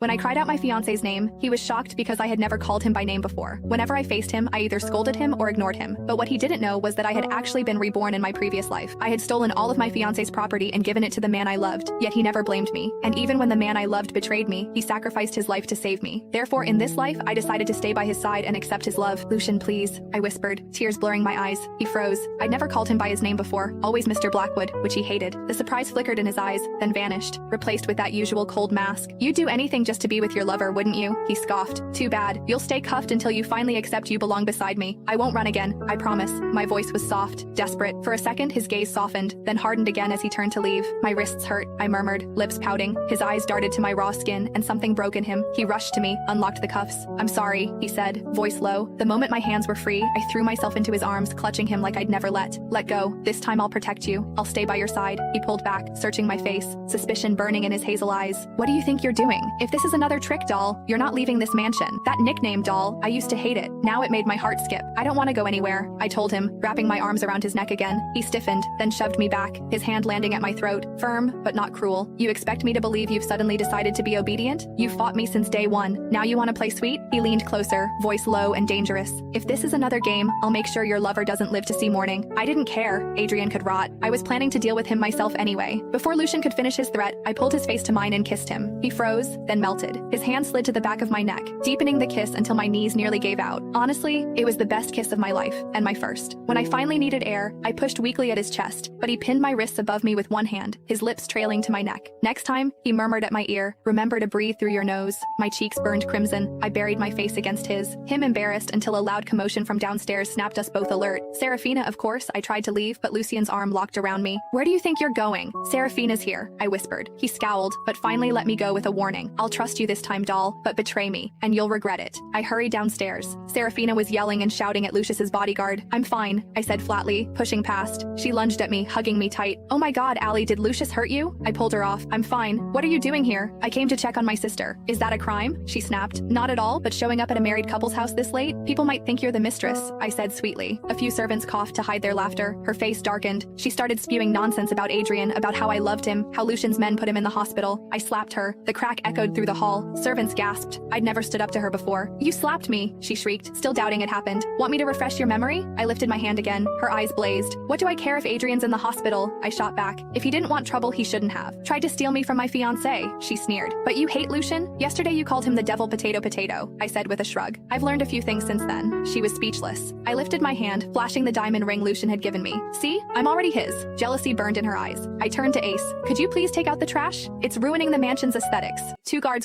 When I cried out my fiancé's name, he was shocked because I had never called him by name before. Whenever I faced him, I either scolded him or ignored him. But what he didn't know was that I had actually been reborn in my previous life. I had stolen all of my fiancé's property and given it to the man I loved, yet he never blamed me. And even when the man I loved betrayed me, he sacrificed his life to save me. Therefore, in this life, I decided to stay by his side and accept his love. "Lucian, please," I whispered, tears blurring my eyes. He froze. I'd never called him by his name before, always Mr. Blackwood, which he hated. The surprise flickered in his eyes, then vanished, replaced with that usual cold mask. "You'd do anything just to be with your lover, wouldn't you?" He scoffed. "Too bad. You'll stay cuffed until you finally accept you belong beside me. I won't run again, I promise." My voice was soft, desperate. For a second, his gaze softened, then hardened again as he turned to leave. My wrists hurt, I murmured, lips pouting. His eyes darted to my raw skin, and something broke in him. He rushed to me, unlocked the cuffs. "I'm sorry," he said, voice low. The moment my hands were free, I threw myself into his arms, clutching him like I'd never let go. "This time I'll protect you. I'll stay by your side." He pulled back, searching my face, suspicion burning in his hazel eyes. "What do you think you're doing? If this is another trick, doll, you're not leaving this mansion. That nickname, doll, I used to hate it. Now it made my heart skip. I don't want to go anywhere," I told him, wrapping my arms around his neck again. He stiffened, then shoved me back, his hand landing at my throat, firm, but not cruel. "You expect me to believe you've suddenly decided to be obedient? You've fought me since day one. Now you want to play sweet?" He leaned closer, voice low and dangerous. "If this is another game, I'll make sure your lover doesn't live to see morning." I didn't care. Adrian could rot. I was planning to deal with him myself anyway. Before Lucian could finish his threat, I pulled his face to mine and kissed him. He froze, then melted. His hand slid to the back of my neck, deepening the kiss until my knees nearly gave out. Honestly, it was the best kiss of my life, and my first. When I finally needed air, I pushed weakly at his chest, but he pinned my wrists above me with one hand, his lips trailing to my neck. "Next time," he murmured at my ear, "remember to breathe through your nose." My cheeks burned crimson. I buried my face against his, him embarrassed until a loud commotion from downstairs snapped us both alert. "Serafina, of course." I tried to leave, but Lucian's arm locked around me. "Where do you think you're going?" "Serafina's here," I whispered. He scowled, but finally let me go with a warning. "I'll trust you this time, doll, but betray me, and you'll regret it." I hurried downstairs. Serafina was yelling and shouting at Lucius's bodyguard. "I'm fine," I said flatly, pushing past. She lunged at me, hugging me tight. "Oh my god, Allie, did Lucius hurt you?" I pulled her off. "I'm fine. What are you doing here?" "I came to check on my sister." "Is that a crime?" She snapped. "Not at all, but showing up at a married couple's house this late? People might think you're the mistress," I said sweetly. A few servants coughed to hide their laughter. Her face darkened. She started spewing nonsense about Adrian, about how I loved him, how Lucian's men put him in the hospital. I slapped her. The crack echoed through the hall. Servants gasped. I'd never stood up to her before. "You slapped me," she shrieked, still doubting it happened. "Want me to refresh your memory?" I lifted my hand again. Her eyes blazed. "What do I care if Adrian's in the hospital?" I shot back. "If he didn't want trouble, he shouldn't have. Tried to steal me from my fiancé," she sneered. "But you hate Lucian? Yesterday you called him the devil potato, I said with a shrug. "I've learned a few things since then." She was speechless. I lifted my hand, flashing the diamond ring Lucian had given me. "See? I'm already his." Jealousy burned in her eyes. I turned to Ace. "Could you please take out the trash? It's ruining the mansion's aesthetics." Two guards